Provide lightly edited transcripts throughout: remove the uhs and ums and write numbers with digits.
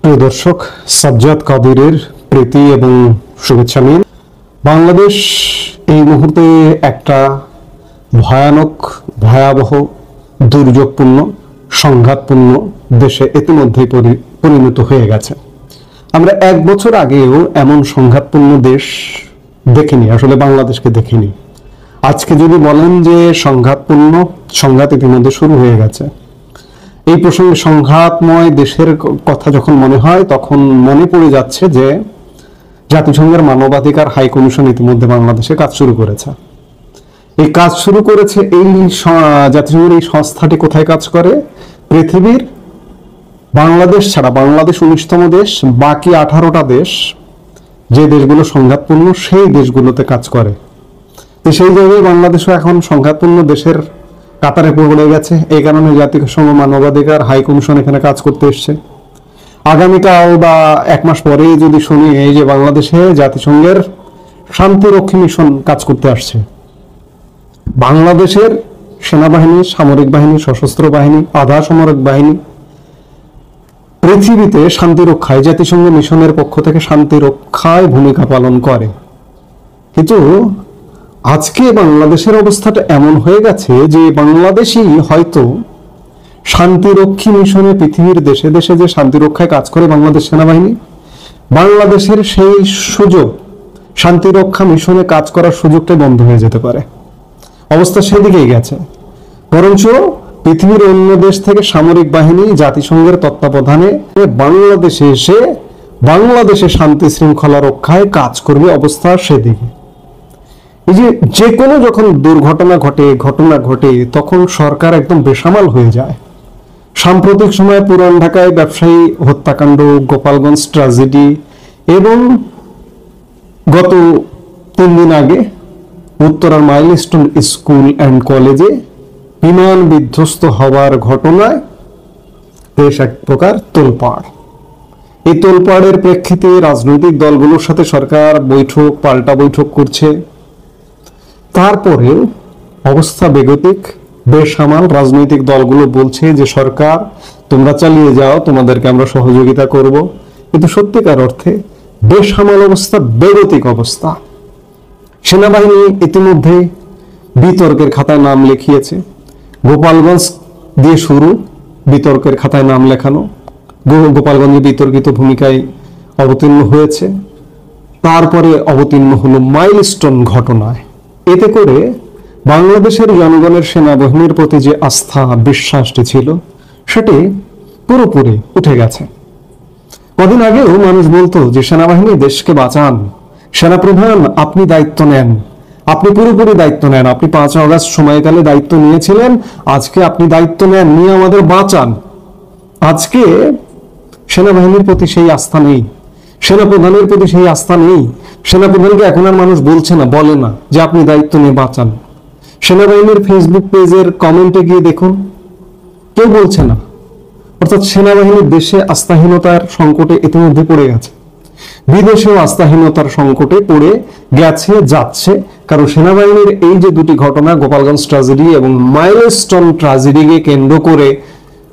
প্রিয় দর্শক, সাজ্জাদ কাদিরের প্রীতি এবং শুভেচ্ছা নিন। বাংলাদেশ এই মুহূর্তে একটা ভয়ানক, ভয়াবহ, দুর্যোগপূর্ণ, সংঘাতপূর্ণ দেশে ইতিমধ্যেই পরিণত হয়ে গেছে। আমরা 1 বছর আগেও এমন সংঘাতপূর্ণ দেশ দেখিনি, আসলে বাংলাদেশকে দেখিনি। আজকে যদি বলেন যে সংঘাত ইতিমধ্যে শুরু হয়ে গেছে। এই প্রসঙ্গে সংঘাতময় দেশের কথা যখন মনে হয়, তখন মনে পড়ে যাচ্ছে যে জাতিসংঘের মানবাধিকার হাই কমিশন ইতিমধ্যে বাংলাদেশে কাজ শুরু করেছে। এই কাজ শুরু করেছে এই জাতিসংঘের এই সংস্থাটি কোথায় কাজ করে? পৃথিবীর বাংলাদেশ ছাড়া, বাংলাদেশ 19তম দেশ, বাকি 18টা দেশ, যে দেশগুলো সংঘাতপূর্ণ সেই দেশগুলোতে কাজ করে। তো সেই জায়গায় বাংলাদেশও এখন সংঘাতপূর্ণ দেশের কাতারে পড়ে গেছে। এই কারণে জাতিসংঘ মানবাধিকার হাই কমিশন এখানে কাজ করতে এসছে। আগামীকাল বা 1 মাস পরেই যদি শুনি এই যে বাংলাদেশে জাতিসংঘের শান্তিরক্ষী মিশন কাজ করতে আসছে। বাংলাদেশের সেনাবাহিনী, সামরিক বাহিনী, সশস্ত্র বাহিনী, আধা সামরিক বাহিনী পৃথিবীতে শান্তি রক্ষায়, জাতিসংঘ মিশনের পক্ষ থেকে শান্তি রক্ষায় ভূমিকা পালন করে। কিন্তু আজকে বাংলাদেশের অবস্থাটা এমন হয়ে গেছে যে বাংলাদেশই হয়তো শান্তিরক্ষী মিশনে, পৃথিবীর দেশে দেশে যে শান্তি রক্ষায় কাজ করে বাংলাদেশ সেনাবাহিনী, বাংলাদেশের সেই সুযোগ, শান্তিরক্ষা মিশনে কাজ করার সুযোগটা বন্ধ হয়ে যেতে পারে। অবস্থা সেদিকেই গেছে। বরঞ্চ পৃথিবীর অন্য দেশ থেকে সামরিক বাহিনী জাতিসংঘের তত্ত্বাবধানে বাংলাদেশে এসে বাংলাদেশের শান্তি শৃঙ্খলা রক্ষায় কাজ করবে, অবস্থা সেদিকে। এই যে কোনো যখন ঘটনা ঘটে তখন সরকার একদম বেসামাল হয়ে যায়। সাম্প্রতিক সময়ে পুরান ঢাকায় ব্যবসায়ী হত্যাকাণ্ড, গোপালগঞ্জ ট্র্যাজেডি এবং গত 3 দিন আগে উত্তরার মাইলস্টোন স্কুল অ্যান্ড কলেজে বিমান বিধ্বস্ত হওয়ার ঘটনায় দেশ এক প্রকার তোলপাড়। এই তোলপাড়ের প্রেক্ষিতে রাজনৈতিক দলগুলোর সাথে সরকার পাল্টা বৈঠক করছে। তারপরে অবস্থা বেগতিক, বেসামাল। রাজনৈতিক দলগুলো বলছে যে সরকার তোমরা চালিয়ে যাও, তোমাদেরকে আমরা সহযোগিতা করব। কিন্তু সত্যিকার অর্থে বেসামাল অবস্থা, বেগতিক অবস্থা। সেনাবাহিনী ইতিমধ্যে বিতর্কের খাতায় নাম লিখিয়েছে। গোপালগঞ্জ দিয়ে শুরু, বিতর্কের খাতায় নাম লেখানো, গোপালগঞ্জে বিতর্কিত ভূমিকায় অবতীর্ণ হয়েছে। তারপরে অবতীর্ণ হলো মাইলস্টোন ঘটনায়। এতে করে বাংলাদেশের জনগণের সেনাবাহিনীর প্রতি যে আস্থা, বিশ্বাসটি ছিল, সেটি পুরোপুরি উঠে গেছে। কদিন আগেও মানুষ বলতো যে সেনাবাহিনী দেশকে বাঁচান, সেনাপ্রধান আপনি দায়িত্ব নেন, আপনি পুরোপুরি দায়িত্ব নেন, আপনি 5 আগস্ট সময়কালে দায়িত্ব নিয়েছিলেন, আজকে আপনি দায়িত্ব নেন, নিয়ে আমাদের বাঁচান। আজকে সেনাবাহিনীর প্রতি সেই আস্থা নেই, সেনাপ্রধানের প্রতি সেই আস্থা নেই। সেনাপ্রধানকে এখন আর মানুষ বলছে না, বলে না যে আপনি দায়িত্ব নিয়ে বাঁচান। সেনাবাহিনীর ফেসবুক পেজের কমেন্টে গিয়ে দেখুন, কেউ বলছে না। অর্থাৎ সেনাবাহিনীর দেশে আস্থাহীনতার সংকটে ইতিমধ্যে পড়ে গেছে, বিদেশেও আস্থাহীনতার সংকটে পড়ে গেছে, যাচ্ছে। কারণ সেনাবাহিনীর এই যে 2টি ঘটনা, গোপালগঞ্জ ট্র্যাজেডি এবং মাইলস্টোন ট্র্যাজেডিকে কেন্দ্র করে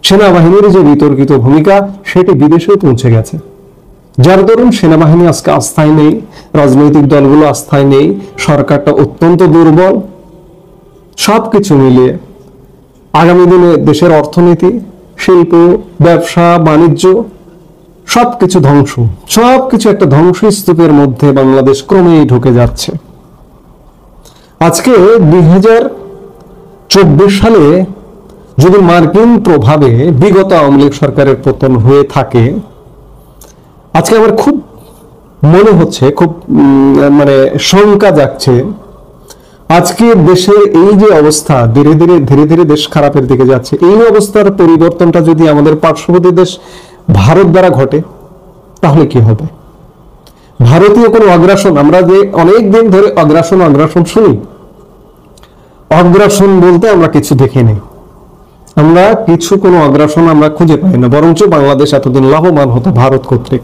সেনাবাহিনীর যে বিতর্কিত ভূমিকা, সেটি বিদেশেও পৌঁছে গেছে। যার দরুন সেনাবাহিনী আজকে আস্থায় নেই, রাজনৈতিক দলগুলো আস্থায় নেই, সরকারটা অত্যন্ত দুর্বল। সবকিছু মিলিয়ে আগামী দিনে দেশের অর্থনীতি, শিল্প, ব্যবসা, বাণিজ্য সবকিছু ধ্বংস, সবকিছু একটা ধ্বংসস্তূপের মধ্যে বাংলাদেশ ক্রমেই ঢুকে যাচ্ছে। আজকে 2024 সালে যদি মার্কিন প্রভাবে বিগত আওয়ামী লীগ সরকারের পতন হয়ে থাকে, আজকে আমার খুব মনে হচ্ছে, খুব শঙ্কা জাগছে, আজকে দেশের এই যে অবস্থা, ধীরে ধীরে দেশ খারাপের দিকে যাচ্ছে, এই অবস্থার পরিবর্তনটা যদি আমাদের পার্শ্ববর্তী দেশ ভারত দ্বারা ঘটে, তাহলে কি হবে? ভারতীয় কোনো অগ্রাসন, আমরা যে অনেক দিন ধরে অগ্রাসন শুনি, অগ্রাসন বলতে আমরা কিছু দেখিনি, আমরা কোনো অগ্রাসন আমরা খুঁজে পাই না। বরঞ্চ বাংলাদেশ এতদিন লাভবান হতো ভারত কর্তৃক।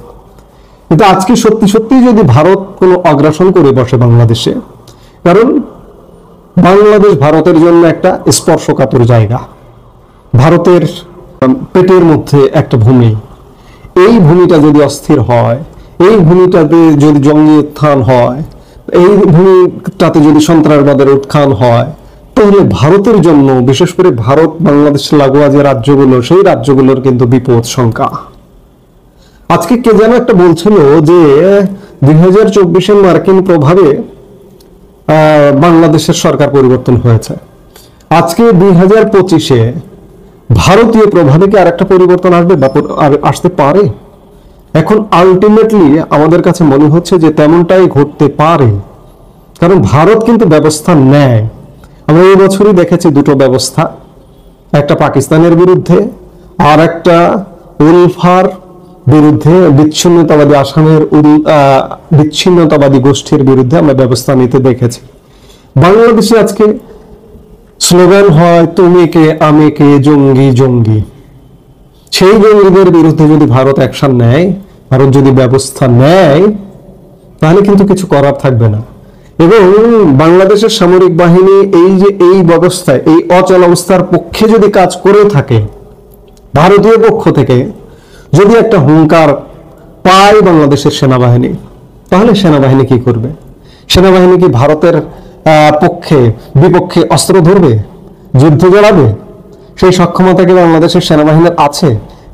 কিন্তু আজকে সত্যি যদি ভারত কোনো অগ্রাসন করে বসে বাংলাদেশে, কারণ বাংলাদেশ ভারতের জন্য একটা স্পর্শকাতর জায়গা, ভারতের পেটের মধ্যে একটা ভূমি। এই ভূমিটা যদি অস্থির হয়, এই ভূমিটাতে যদি জঙ্গি উত্থান হয়, এই ভূমিটাতে যদি সন্ত্রাসবাদের উত্থান হয়, তাহলে ভারতের জন্য, বিশেষ করে ভারত বাংলাদেশ লাগোয়া যে রাজ্যগুলো, সেই রাজ্যগুলোর কিন্তু বিপদ সংখ্যা। আজকে কে যেন একটা বলছিল যে 2024 মার্কিন প্রভাবে বাংলাদেশের সরকার পরিবর্তন হয়েছে। আজকে 2025 ভারতীয় প্রভাবে কি আরেকটা পরিবর্তন আসবে বা আসতে পারে? এখন আলটিমেটলি আমাদের কাছে মনে হচ্ছে যে তেমনটাই ঘটতে পারে, কারণ ভারত কিন্তু ব্যবস্থা নেয়। আমরা এই বছরই দেখেছি দুটো ব্যবস্থা, একটা পাকিস্তানের বিরুদ্ধে আর একটা উলফার বিরুদ্ধে, বিচ্ছিন্নতাবাদী আসামের বিচ্ছিন্নতাবাদী গোষ্ঠীর বিরুদ্ধে আমরা ব্যবস্থা নিতে দেখেছি। বাংলাদেশে আজকে স্লোগান হয় তুমি কে আমি কে, জঙ্গি জঙ্গি। সেই জঙ্গিদের বিরুদ্ধে যদি ভারত অ্যাকশন নেয়, ভারত যদি ব্যবস্থা নেয়, তাহলে কিন্তু কিছু করার থাকবে না। এবং বাংলাদেশের সামরিক বাহিনী এই যে এই ব্যবস্থায়, এই অচল অবস্থার পক্ষে যদি কাজ করে থাকে, ভারতীয় পক্ষ থেকে যদি একটা হুঙ্কার পায় বাংলাদেশের সেনাবাহিনী, তাহলে সেনাবাহিনী কি করবে? সেনাবাহিনী কি ভারতের পক্ষে বিপক্ষে অস্ত্র ধরবে, যুদ্ধ জড়াবে? সেই সক্ষমতা কি বাংলাদেশের সেনাবাহিনীর আছে?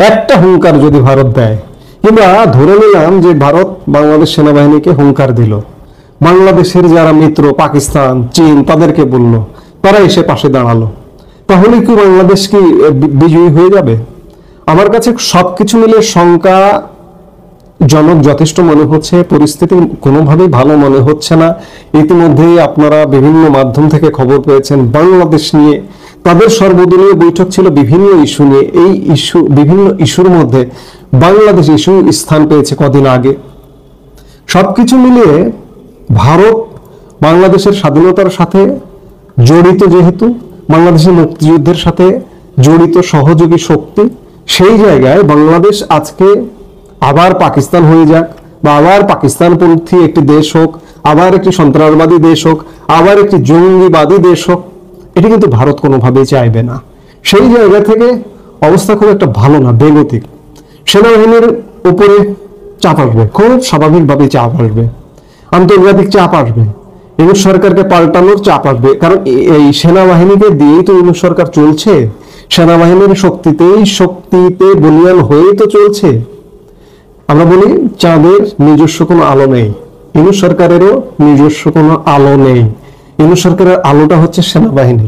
একটা হুঙ্কার যদি ভারত দেয়, কিংবা ধরে নিলাম যে ভারত বাংলাদেশ সেনাবাহিনীকে হুঙ্কার দিল, বাংলাদেশের যারা মিত্র পাকিস্তান, চীন, তাদেরকে বলল, তারা এসে পাশে দাঁড়ালো, তাহলে কি বাংলাদেশ কি বিজয়ী হয়ে যাবে? আমার কাছে সবকিছু মিলে শঙ্কাজনক যথেষ্ট মনে হচ্ছে। পরিস্থিতি কোনোভাবেই ভালো মনে হচ্ছে না। ইতিমধ্যেই আপনারা বিভিন্ন মাধ্যম থেকে খবর পেয়েছেন বাংলাদেশ নিয়ে তাদের সর্বদলীয় বৈঠক ছিল বিভিন্ন ইস্যু নিয়ে। এই ইস্যু, বিভিন্ন ইস্যুর মধ্যে বাংলাদেশ ইস্যু স্থান পেয়েছে কদিন আগে। সবকিছু মিলিয়ে ভারত বাংলাদেশের স্বাধীনতার সাথে জড়িত, যেহেতু বাংলাদেশের মুক্তিযুদ্ধের সাথে জড়িত সহযোগী শক্তি, সেই জায়গায় বাংলাদেশ আজকে আবার পাকিস্তান হয়ে যাক, বা আবার পাকিস্তানপন্থী একটি দেশ হোক, আবার একটি সন্ত্রাসবাদী দেশ হোক, আবার একটি জঙ্গিবাদী দেশ হোক, এটি কিন্তু ভারত কোনোভাবেই চাইবে না। সেই জায়গা থেকে অবস্থা খুব একটা ভালো না, বেগতিক। সেনাবাহিনীর উপরে চাপ আসবে, খুব স্বাভাবিকভাবে চাপ আসবে, আন্তর্জাতিক চাপ আসবে, ইউনুস সরকারকে পাল্টানোর চাপ আসবে। কারণ এই সেনাবাহিনীকে দিয়েই তো ইউনুস সরকার চলছে, সেনাবাহিনীর শক্তিতে বলিয়ান হয়েই তো চলছে। আমরা বলি চাঁদের নিজস্ব কোনো আলো নেই, ইউনুস সরকারেরও নিজস্ব কোনো আলো নেই। ইউনুস সরকারের আলোটা হচ্ছে সেনাবাহিনী।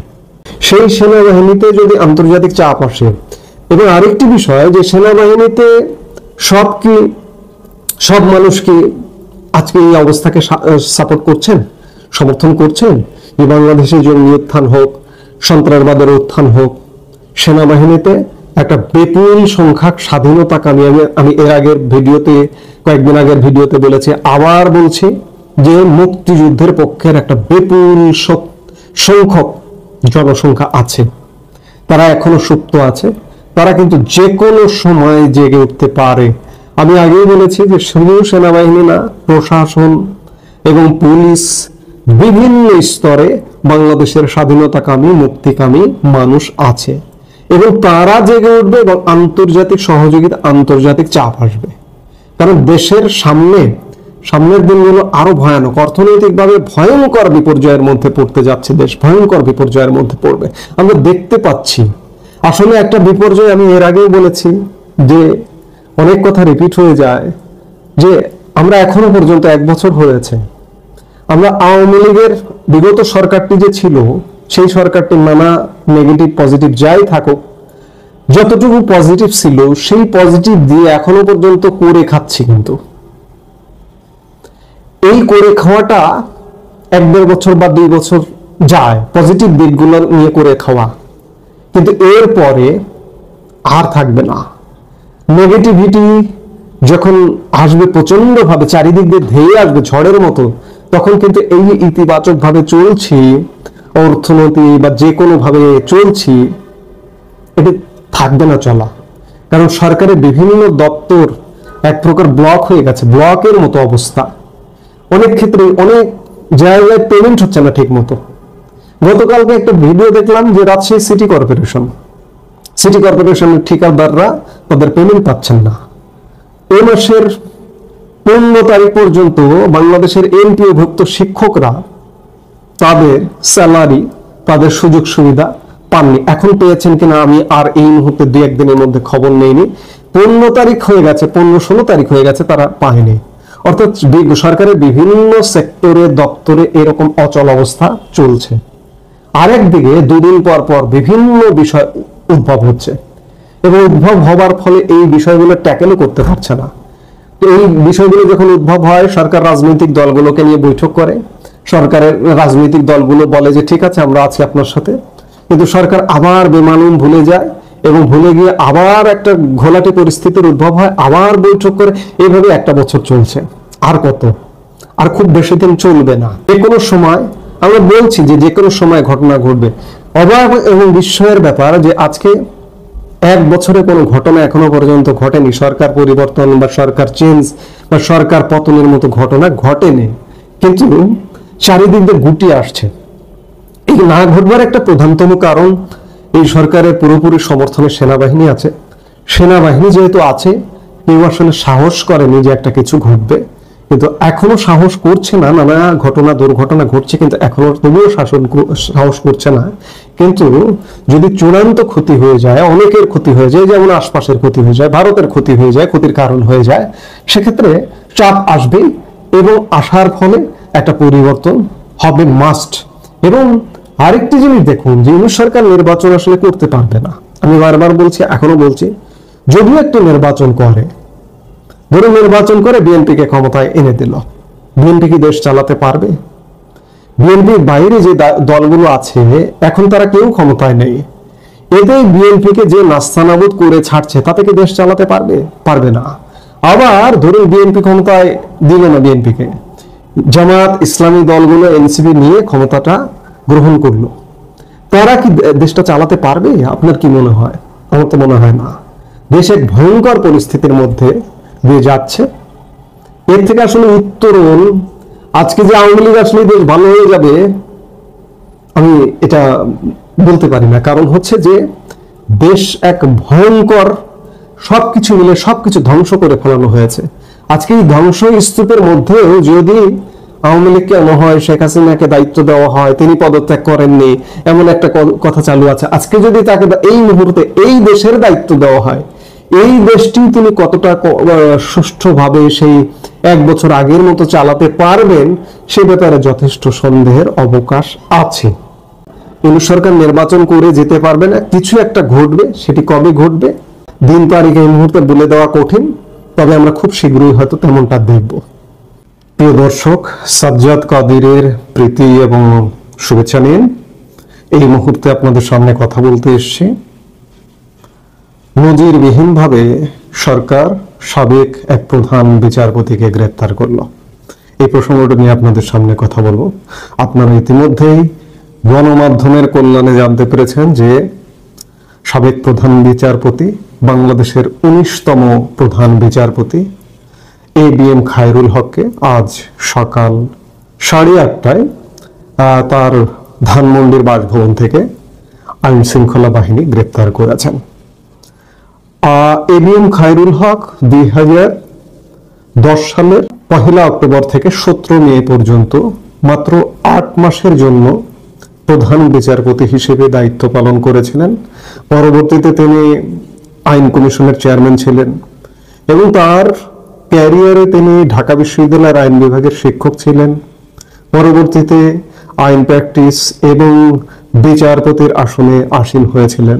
সেই সেনাবাহিনীতে যদি আন্তর্জাতিক চাপ আসে, এবং আরেকটি বিষয় যে সেনাবাহিনীতে সব মানুষ কি আজকে এই অবস্থাকে সাপোর্ট করছেন, সমর্থন করছেন? যে বাংলাদেশে জঙ্গি উত্থান হোক, সন্ত্রাসবাদের উত্থান হোক, সেনাবাহিনীতে একটা বিপুল সংখ্যক স্বাধীনতাকামী, আমি এর আগের ভিডিওতে, কয়েকদিন আগের ভিডিওতে বলেছি, আবার বলছি যে মুক্তিযুদ্ধের পক্ষের একটা বিপুল সংখ্যক জনসংখ্যা আছে, তারা এখনো সুপ্ত আছে, তারা কিন্তু যে কোনো সময় জেগে উঠতে পারে। আমি আগেই বলেছি যে শুধু সেনাবাহিনী না, প্রশাসন এবং পুলিশ, বিভিন্ন স্তরে বাংলাদেশের স্বাধীনতাকামী, মুক্তিকামী মানুষ আছে, এবং তারা জেগে উঠবে এবং আন্তর্জাতিক সহযোগিতা, আন্তর্জাতিক চাপ আসবে। কারণ দেশের সামনের দিনগুলো আরো ভয়ানক, অর্থনৈতিকভাবে ভয়ঙ্কর বিপর্যয়ের মধ্যে পড়তে যাচ্ছে দেশ, ভয়ঙ্কর বিপর্যয়ের মধ্যে পড়বে, আমরা দেখতে পাচ্ছি। আসলে একটা বিপর্যয়, আমি এর আগেও বলেছি যে অনেক কথা রিপিট হয়ে যায়, যে আমরা এখনো পর্যন্ত 1 বছর হয়েছে, আমরা আওয়ামী লীগের বিগত সরকারটি যে ছিল, সেই সরকারটি নানা নেগেটিভ পজিটিভ যাই থাকুক, যতটুকু পজিটিভ ছিল সেই পজিটিভ দিয়ে এখনো পর্যন্ত করে খাচ্ছি। কিন্তু এই করে খাওয়াটা 1-1.5 বছর বা 2 বছর যায়, পজিটিভ দিকগুলো নিয়ে করে খাওয়া, কিন্তু এর পরে আর থাকবে না। নেগেটিভিটি যখন আসবে প্রচন্ড ভাবে, চারিদিক দিয়ে ধেয়ে আসবে ঝড়ের মতো, তখন কিন্তু এই যে ইতিবাচক ভাবে চলছি, অর্থনীতি বা যে কোনো ভাবে চলছি, এটি থাকবে না চলা। কারণ সরকারের বিভিন্ন দপ্তর এক প্রকার ব্লক হয়ে গেছে, ব্লকের মতো অবস্থা। অনেক ক্ষেত্রে অনেক জায়গায় পেমেন্ট হচ্ছে না ঠিক মতো। গতকালকে একটা ভিডিও দেখলাম যে রাজশাহী সিটি কর্পোরেশনের ঠিকাদাররা তাদের পেমেন্ট পাচ্ছেন না। এ মাসের 15 তারিখ পর্যন্ত বাংলাদেশের এমপিওভুক্ত শিক্ষকরা তাদের স্যালারি, তাদের সুযোগ সুবিধা পাননি। এখন পেয়েছেন কিনা আমি আর এই মুহূর্তে 2-1 দিনের মধ্যে খবর নেইনি। 15 তারিখ হয়ে গেছে, 15-16 তারিখ হয়ে গেছে, তারা পায়নি। অর্থাৎ সরকারের বিভিন্ন সেক্টরে, দপ্তরে এরকম অচল অবস্থা চলছে। আরেকদিকে 2 দিন পর পর বিভিন্ন বিষয় উদ্ভব হচ্ছে এবং উদ্ভব হবার ফলে এই বিষয়গুলো ট্যাকেলও করতে পারছে না। তো এই বিষয়গুলো যখন উদ্ভব হয়, সরকার রাজনৈতিক দলগুলোকে নিয়ে বৈঠক করে। সরকারের রাজনৈতিক দলগুলো বলে যে ঠিক আছে, আমরা আছি আপনার সাথে, কিন্তু সরকার আবার বেমালুম ভুলে যায় এবং ভুলে গিয়ে আবার একটা ঘোলাটে পরিস্থিতির উদ্ভব হয়, আবার বৈঠক করে। এইভাবে একটা বছর চলছে। আর কত? আর খুব বেশি দিন চলবে না। যে কোনো সময়, আমরা বলছি যে কোনো সময় ঘটনা ঘটবে। অবাক এবং বিস্ময়ের ব্যাপার যে আজকে 1 বছরে কোনো ঘটনা এখনো পর্যন্ত ঘটেনি। সরকার পরিবর্তন বা সরকার চেঞ্জ বা সরকার পতনের মতো ঘটনা ঘটেনি, কিন্তু চারিদিক দিয়ে গুটিয়ে আসছে। এই না ঘটবার একটা প্রধানতম কারণ, এই সরকারের পুরোপুরি সমর্থনে সেনাবাহিনী আছে। সেনাবাহিনী যেহেতু আছে, কেউ আসলে সাহস করেনি যে একটা কিছু ঘটবে, কিন্তু এখনো সাহস করছে না। নানা ঘটনা, দুর্ঘটনা ঘটছে, কিন্তু এখনো তবুও সাহস করছে না। কিন্তু যদি চূড়ান্ত ক্ষতি হয়ে যায়, অনেকের ক্ষতি হয়ে যায়, যেমন আশপাশের ক্ষতি হয়ে যায়, ভারতের ক্ষতি হয়ে যায়, ক্ষতির কারণ হয়ে যায়, সেক্ষেত্রে চাপ আসবেই এবং আসার ফলে একটা পরিবর্তন হবে মাস্ট। এবং আরেকটি জিনিস দেখুন যে ইউনূস সরকার নির্বাচন আসলে করতে পারবে না। আমি বারবার বলছি, এখনো বলছি, যদিও একটু নির্বাচন করে, ধরুন নির্বাচন করে বিএনপিকে ক্ষমতায় এনে দিল, বিএনপি কি দেশ চালাতে পারবে? বিএনপির বাইরে যে দলগুলো আছে এখন তারা কেউ ক্ষমতায় নেই। এদের বিএনপিকে যে নাস্তানাবুদ করে ছাড়ছে, তাতে কি দেশ চালাতে পারবে? পারবে না। আবার ধরুন বিএনপি ক্ষমতায় দিল না, বিএনপিকে জামাত ইসলামী দলগুলো এনসিপি নিয়ে ক্ষমতাটা গ্রহণ করলো, তারা কি দেশটা চালাতে পারবে? আপনার কি মনে হয়? আমার তো মনে হয় না। দেশ এক ভয়ঙ্কর পরিস্থিতির মধ্যে দিয়ে যাচ্ছে। এর থেকে আসলে উত্তরণ, আজকে যে আওয়ামী লীগ আসলে দেশ ভালো হয়ে যাবে, আমি এটা বলতে পারি না। কারণ হচ্ছে যে দেশ এক ভয়ঙ্কর, সবকিছু মিলে সবকিছু ধ্বংস করে ফেলানো হয়েছে। আজকে এই ধ্বংস স্তূপের মধ্যেও যদি আওয়ামী লীগকে এমন হয়, শেখ হাসিনাকে দায়িত্ব দেওয়া হয়, তিনি পদত্যাগ করেননি, এমন একটা কথা চালু আছে। আজকে যদি তাকে এই মুহূর্তে এই দেশের দায়িত্ব দেওয়া হয়, এই দেশটি তিনি কতটা সুষ্ঠুভাবে সেই 1 বছর আগের মতো চালাতে পারবেন, সে ব্যাপারে যথেষ্ট সন্দেহের অবকাশ আছে। ইউনূস সরকার নির্বাচন করে যেতে পারবে না, কিছু একটা ঘটবে। সেটি কবে ঘটবে, দিন তারিখ এই মুহূর্তে বলে দেওয়া কঠিন, তবে আমরা খুব শীঘ্রই হয়তো তেমনটা দেখব। প্রিয় দর্শক, সাজ্জাদ কাদিরের প্রীতি এবং শুভেচ্ছা নিন। এই মুহূর্তে আপনাদের সামনে কথা বলতে এসেছি। নজিরবিহীনভাবে সরকার সাবেক এক প্রধান বিচারপতিকে গ্রেপ্তার করলো। এই প্রসঙ্গটা নিয়ে আপনাদের সামনে কথা বলবো। আপনারা ইতিমধ্যেই গণমাধ্যমের কল্যাণে জানতে পেরেছেন যে সাবেক প্রধান বিচারপতি, বাংলাদেশের 19তম প্রধান বিচারপতি ABM খায়রুল হককে আজ সকাল 8:30টায় তার ধানমন্ডির বাসভবন থেকে আইন শৃঙ্খলা বাহিনী গ্রেপ্তার করেছেন। ABM খায়রুল হক 2010 সালের 1 অক্টোবর থেকে 17 মে পর্যন্ত মাত্র 8 মাসের জন্য প্রধান বিচারপতি হিসেবে দায়িত্ব পালন করেছিলেন। পরবর্তীতে তিনি আইন কমিশনের চেয়ারম্যান ছিলেন এবং তার ক্যারিয়ারে তিনি ঢাকা বিশ্ববিদ্যালয়ের আইন বিভাগের শিক্ষক ছিলেন। পরবর্তীতে আইন প্র্যাকটিস এবং বিচারপতির আসনে আসীন হয়েছিলেন।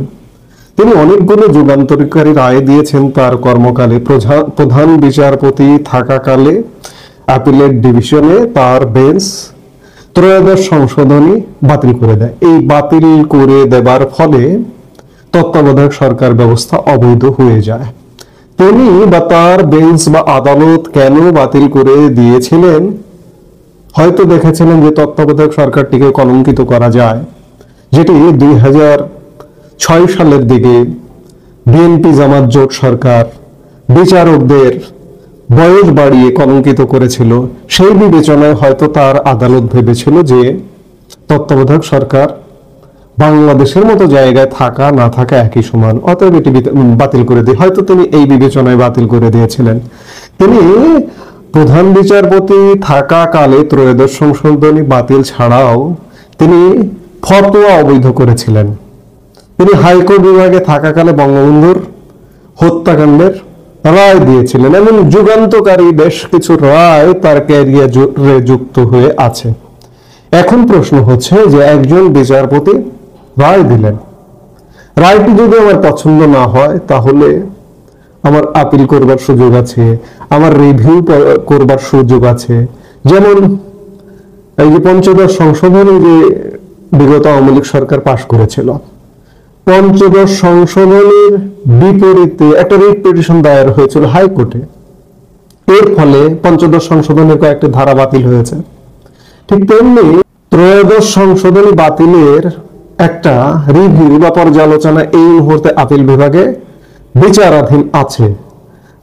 তিনি অনেকগুলো যুগান্তরকারী রায় দিয়েছেন তার কর্মকালে। প্রধান বিচারপতি থাকাকালে অ্যাপিলেট ডিভিশনে তার বেঞ্চ ত্রয়োদশ সংশোধনী বাতিল করে দেয়। এই বাতিল করে দেবার ফলে তত্ত্বাবধায়ক সরকার ব্যবস্থা অবৈধ হয়ে যায়। তিনি বা তার বেঞ্চ বা আদালত কেন বাতিল করে দিয়েছিলেন? হয়তো দেখেছিলেন যে তত্ত্বাবধায়ক সরকারটিকে কলঙ্কিত করা যায়, যেটি 2006 সালের দিকে বিএনপি জামাত জোট সরকার বিচারকদের বয়স বাড়িয়ে কলঙ্কিত করেছিল। সেই বিবেচনায় হয়তো তার আদালত ভেবেছিল যে তত্ত্বাবধায়ক সরকার বাংলাদেশের মতো জায়গায় থাকা না থাকা একই সমান, অতএব এটি বাতিল করে দিয়ে, হয়তো তিনি এই বিবেচনায় বাতিল করে দিয়েছিলেন। তিনি প্রধান বিচারপতি থাকাকালে ত্রয়োদশ সংশোধনী বাতিল ছাড়াও তিনি ফতোয়া অবৈধ করেছিলেন। তিনি হাইকোর্ট বিভাগে থাকাকালে বঙ্গবন্ধুর হত্যাকাণ্ডের রায় দিয়েছিলেন, এমন যুগান্তকারী বেশ কিছু রায় তার ক্যারিয়ারে যুক্ত হয়ে আছে। এখন প্রশ্ন হচ্ছে যে একজন বিচারপতি রায় দিলেন, রায়টি যদি আমার পছন্দ না হয় তাহলে আমার আপিল করবার সুযোগ আছে, আমার রিভিউ করবার সুযোগ আছে। যেমন এই যে পঞ্চদশ সংশোধনী যে বিগত আওয়ামী লীগ সরকার পাশ করেছিল, পঞ্চদশ সংশোধনীর বিপরীতে একটা রিট পিটিশন দায়ের হয়েছিল হাইকোর্টে, এর ফলে পঞ্চদশ সংশোধনের কয়েকটি ধারা বাতিল হয়েছে। ঠিক তেমনি ত্রয়োদশ সংশোধনী বাতিলের একটা রিভিউ বা পর্যালোচনা এই মুহূর্তে আপিল বিভাগে বিচারাধীন আছে।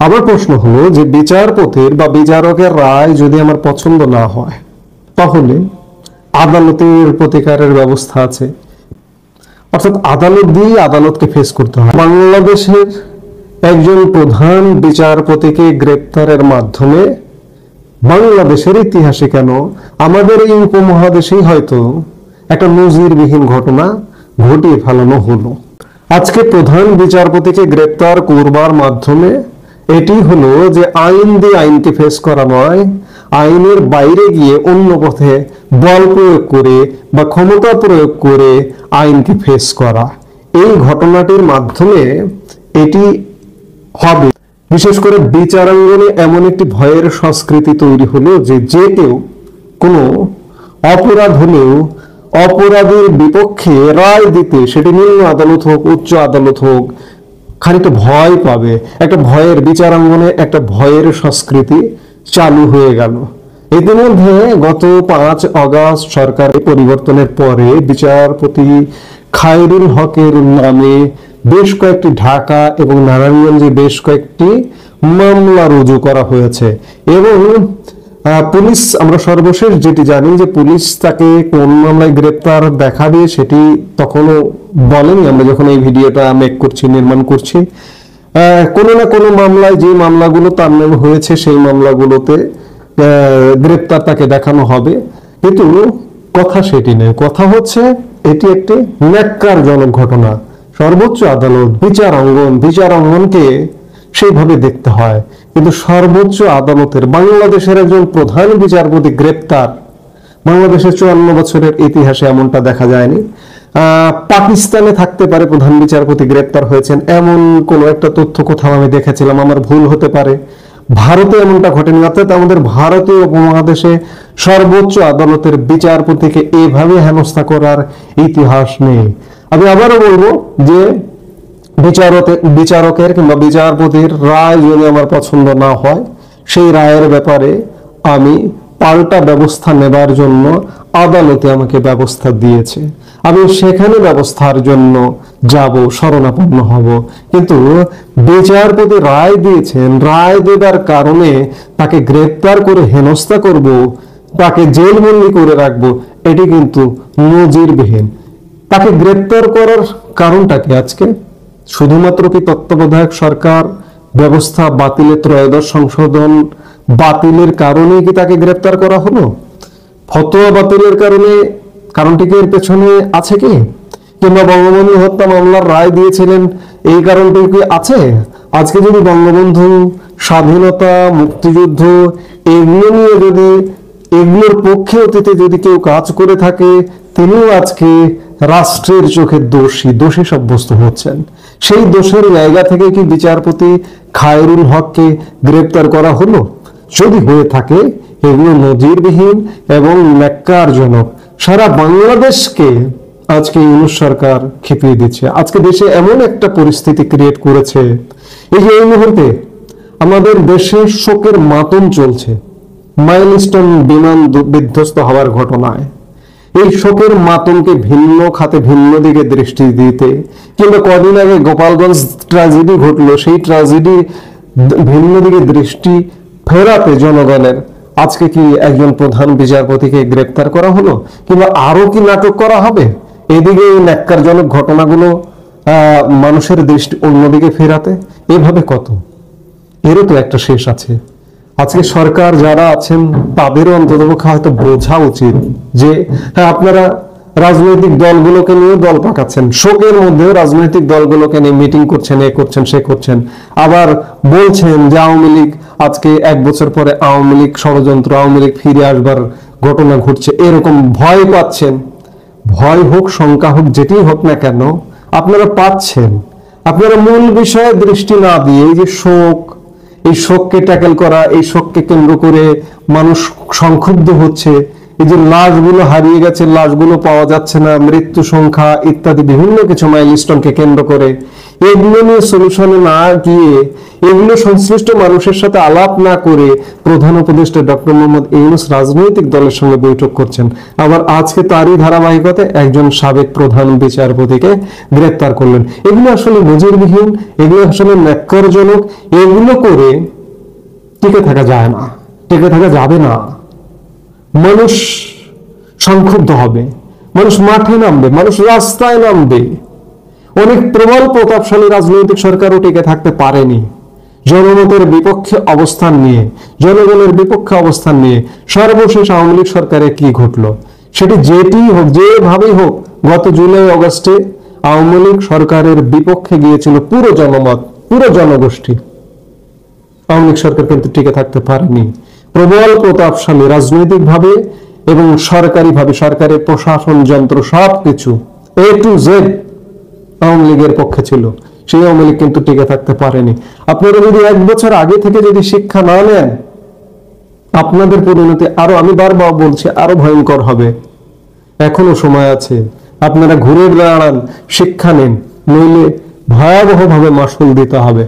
আবার প্রশ্ন হলো যে বিচারপতির বা বিচারকের রায় যদি আমার পছন্দ না হয় তাহলে আদালতের প্রতিকারের ব্যবস্থা আছে, অর্থাৎ আদালত দিয়ে আদালতকে ফেস করতে হয়। বাংলাদেশের একজন প্রধান বিচারপতিকে গ্রেপ্তারের মাধ্যমে বাংলাদেশের ইতিহাসে কেন আমাদের এই উপমহাদেশেই হয়তো একটা নজিরবিহীন ঘটনা ঘটিয়ে ফেলানো হলো। আজকে প্রধান বিচারপতিকে গ্রেপ্তার করবার মাধ্যমে এটি হলো যে আইন দিয়ে আইনকে ফেস করা নয়, আইনের বাইরে গিয়ে অন্য পথে বল প্রয়োগ করে বা ক্ষমতা প্রয়োগ করে আইনকে ফেস করা। এই ঘটনাটির মাধ্যমে এটি হবে। বিশেষ করে বিচারাঙ্গনে এমন একটি ভয়ের সংস্কৃতি তৈরি হলো যে যে কেউ কোনো অপরাধ হলেও অপরাধের বিপক্ষে রায় দিতে, সেটি নিম্ন আদালত হোক উচ্চ আদালত হোক, খানিকটা ভয় পাবে। একটা ভয়ের বিচারাঙ্গনে একটা ভয়ের সংস্কৃতি চালু হয়ে গেল। ইতিমধ্যে গত 5 আগস্ট সরকারের পরিবর্তনের পরে বিচারপতি খায়রুল হকের নামে বেশ কয়েকটি ঢাকা এবং নারায়ণগঞ্জে বেশ কয়েকটি মামলা রুজু করা হয়েছে এবং পুলিশ, আমরা সর্বশেষ যেটি জানি যে পুলিশ তাকে কোন মামলায় গ্রেপ্তার দেখাবে সেটি তখনও বলেনি। আমরা যখন এই ভিডিওটা মেক করছি, নির্মাণ করছি, কোনো না কোনো মামলায়, যে মামলাগুলো তার নামে হয়েছে সেই মামলাগুলোতে গ্রেপ্তার তাকে দেখানো হবে, কিন্তু কথা সেটি নেই। কথা হচ্ছে এটি একটি ন্যাক্কারজনক ঘটনা। সর্বোচ্চ আদালত বিচারাঙ্গনকে সেইভাবে দেখতে হয়, কিন্তু সর্বোচ্চ আদালতের বাংলাদেশের একজন প্রধান বিচারপতি গ্রেপ্তার, বাংলাদেশের 54 বছরের ইতিহাসে এমনটা দেখা যায়নি। পাকিস্তানে থাকতে পারে প্রধান বিচারপতি গ্রেপ্তার হয়েছেন, এমন কোন একটা তথ্য কোথাও আমি দেখেছিলাম, আমার ভুল হতে পারে। ভারতে এমনটা ঘটেনি, অর্থাৎ আমাদের ভারতীয় উপমহাদেশে সর্বোচ্চ আদালতের বিচারপতিকে এভাবে হেনস্থা করার ইতিহাস নেই। আমি আবারও বলবো যে বিচারকের কিংবা বিচারপতির রায় যদি আমার পছন্দ না হয়, সেই রায়ের ব্যাপারে আমি পাল্টা ব্যবস্থা নেবার জন্য আদালতে আমাকে ব্যবস্থা দিয়েছে, আমি সেখানে ব্যবস্থার জন্য যাব, শরণাপন্ন হব। কিন্তু বিচারপতি রায় দিয়েছেন, রায় দেবার কারণে তাকে গ্রেপ্তার করে হেনস্থা করব, তাকে জেলবন্দি করে রাখবো, এটি কিন্তু নজিরবিহীন। তাকে গ্রেপ্তার করার কারণটা কি আজকে? শুধুমাত্র কি তত্ত্বাবধায়ক সরকার ব্যবস্থা বাতিলের, ত্রয়োদশ সংশোধন বাতিলের কারণে কি তাকে গ্রেপ্তার করা হলো? ফতোয়া বাতিলের কারণটি কি এর পেছনে আছে কি? কিংবা বঙ্গবন্ধু হত্যা মামলার রায় দিয়েছিলেন, এই কারণটি কি আছে? আজকে যদি বঙ্গবন্ধু, স্বাধীনতা, মুক্তিযুদ্ধ এগুলো নিয়ে যদি, এগুলোর পক্ষে অতীতে যদি কেউ কাজ করে থাকে, তিনিও আজকে রাষ্ট্রের চোখে দোষী সাব্যস্ত হচ্ছেন। সেই দোষের জায়গা থেকে কি বিচারপতি খায়রুল হককে গ্রেপ্তার করা হলো? যদি হয়ে থাকে এগুলো নজিরবিহীন এবং ন্যাক্কারজনক। সারা বাংলাদেশকে আজকে ইউনূস সরকার খেপিয়ে দিচ্ছে। আজকে দেশে এমন একটা পরিস্থিতি ক্রিয়েট করেছে, এই যে এই মুহূর্তে আমাদের দেশে শোকের মাতম চলছে মাইলস্টোন বিমান বিধ্বস্ত হওয়ার ঘটনায়। এই শোকের মাতমকে ভিন্ন খাতে, ভিন্ন দিকে দৃষ্টি দিতে, কিংবা কদিন আগে গোপালগঞ্জ ট্র্যাজেডি ঘটলো, সেই ট্র্যাজেডি ভিন্ন দিকে দৃষ্টি ফেরাতে জনগণের আজকে কি একজন প্রধান বিচারপতিকে গ্রেপ্তার করা হলো, কিংবা আরো কি নাটক করা হবে? এদিকে এই ন্যাক্কারজনক ঘটনাগুলো মানুষের দৃষ্টি অন্যদিকে ফেরাতে, এভাবে কত, এরও তো একটা শেষ আছে। আজকে সরকার যারা আছেন তাদেরও অন্ততপক্ষে হয়তো বোঝা উচিত যে হ্যাঁ, আপনারা রাজনৈতিক দলগুলোকে নিয়ে দল পাকাচ্ছেন, শোকের মধ্যেও রাজনৈতিক দলগুলোকে নিয়ে মিটিং করছেন, এ করছেন, সে করছেন, আবার বলছেন যে আওয়ামী লীগ আজকে 1 বছর পরে আওয়ামী লীগ ষড়যন্ত্র, আওয়ামী লীগ ফিরে আসবার ঘটনা ঘটছে, এরকম ভয় পাচ্ছেন। ভয় হোক, শঙ্কা হোক, যেটি হোক না কেন, আপনারা পাচ্ছেন। আপনারা মূল বিষয়ে দৃষ্টি না দিয়ে এই যে শোক, এই শোককে ট্যাকেল করা, এই শোককে কেন্দ্র করে মানুষ সংক্ষুব্ধ হচ্ছে, এই যে লাশগুলো হারিয়ে গেছে, লাশগুলো পাওয়া যাচ্ছে না, মৃত্যু সংখ্যা ইত্যাদি বিভিন্ন কিছু মাইলস্টোনকে কেন্দ্র করে এগুলো নিয়ে সলিউশনে না গিয়ে, এগুলো সংশ্লিষ্ট মানুষের সাথে আলাপ না করে প্রধান উপদেষ্টা ডক্টর মোহাম্মদ ইউনূস রাজনৈতিক দলের সঙ্গে বৈঠক করছেন। আবার আজকে তারই ধারাবাহিকতায় একজন সাবেক প্রধান বিচারপতিকে গ্রেপ্তার করলেন। এগুলো আসলে নজিরবিহীন, এগুলো আসলে ন্যাক্কারজনক। এগুলো করে টিকে থাকা যায় না, টিকে থাকা যাবে না। মানুষ সংক্ষুব্ধ হবে, মানুষ মাঠে নামবে, মানুষ রাস্তায় নামবে। অনেক প্রবল প্রতাপশালী রাজনৈতিক সরকারও টিকে থাকতে পারেনি জনমতের বিপক্ষে অবস্থান নিয়ে, জনগণের বিপক্ষে অবস্থান নিয়ে। সর্বশেষ আওয়ামী লীগ সরকারে কি ঘটলো, সেটি যেটি হোক, যেভাবেই হোক, গত জুলাই আগস্টে আওয়ামী লীগ সরকারের বিপক্ষে গিয়েছিল পুরো জনমত, পুরো জনগোষ্ঠী। আওয়ামী লীগ সরকার কিন্তু টিকে থাকতে পারেনি। প্রবল প্রতাপশালী রাজনৈতিক ভাবে এবং সরকারি ভাবে, সরকারের প্রশাসন যন্ত্র সবকিছু A to Z আওয়ামী লীগের পক্ষে ছিল। সেই আওয়ামী লীগ কিন্তু টিকে থাকতে পারেনি। আপনারা যদি 1 বছর আগে থেকে যদি শিক্ষা না নেন, আপনাদের পরিণতি আরো, আমি বারবার বলছি, আরো ভয়ঙ্কর হবে। এখনো সময় আছে, আপনারা ঘুরে দাঁড়ান, শিক্ষা নেন, নইলে ভয়াবহভাবে মাসুল দিতে হবে।